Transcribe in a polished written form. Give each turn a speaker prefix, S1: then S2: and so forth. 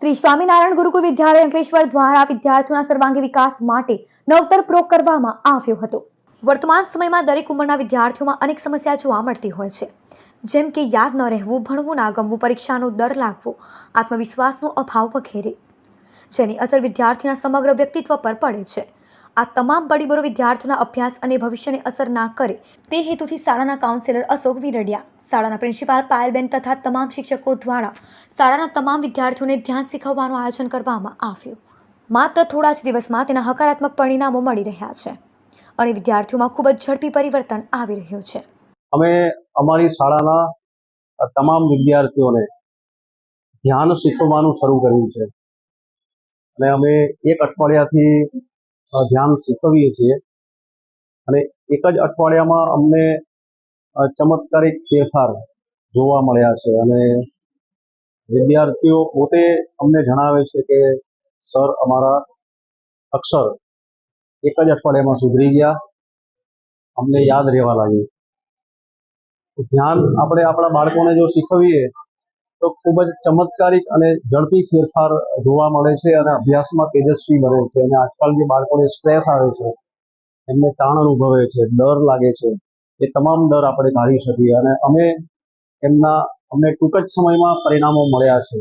S1: શ્રી સ્વામિનારાયણ ગુરુકુળ વિદ્યાલય અંકલેશ્વર દ્વારા વિદ્યાર્થીઓના સર્વાંગી વિકાસ માટે નવતર પ્રયોગ કરવામાં આવ્યો હતો। વર્તમાન સમયમાં દરેક ઉંમરના વિદ્યાર્થીઓમાં અનેક સમસ્યા જોવા મળતી હોય છે, જેમ કે યાદ ન રહેવું, ભણવું ના ગમવું, પરીક્ષાનો ડર લાગવો, આત્મવિશ્વાસનો અભાવ વગેરે, જેની અસર વિદ્યાર્થીના સમગ્ર વ્યક્તિત્વ પર પડે છે। આ તમામ પરિબળો વિદ્યાર્થીઓના અભ્યાસ અને ભવિષ્યને અસર ના કરે તે હેતુથી શાળાના કાઉન્સિલર અશોક વિરડિયા, શાળાના પ્રિન્સિપાલ પાયલબેન તથા તમામ શિક્ષકો દ્વારા શાળાના તમામ વિદ્યાર્થીઓને ધ્યાન શીખવવાનું આયોજન કરવામાં આવ્યું। માત્ર થોડા જ દિવસમાં તેના હકારાત્મક પરિણામો મળી રહ્યા છે અને વિદ્યાર્થીઓમાં ખૂબ જ ઝડપી પરિવર્તન આવી રહ્યું છે।
S2: અમે અમારી શાળાના તમામ વિદ્યાર્થીઓને ધ્યાન શીખવવાનું શરૂ કર્યું છે અને અમે એક અઠવાડિયાથી ધ્યાન શીખવીએ છીએ અને એક જ અઠવાડિયામાં અમને ચમત્કારિક ફેરફાર જોવા મળ્યા છે અને વિદ્યાર્થીઓ પોતે અમને જણાવે છે કે સર, અમારા અક્ષર એક જ અઠવાડિયામાં સુધરી ગયા, અમને યાદ રહેવા લાગ્યું। ધ્યાન આપણે આપણા બાળકોને જો શીખવીએ તો ખૂબ જ ચમત્કારિક અને ઝડપી ફેરફાર જોવા મળે છે અને અભ્યાસમાં તેજસ્વી બને છે। અને આજકાલ જે બાળકોને સ્ટ્રેસ આવે છે, એમને તાણ અનુભવે છે, ડર લાગે છે, એ તમામ ડર આપણે કાઢી શકીએ અને અમને ટૂંક જ સમયમાં પરિણામો મળ્યા છે।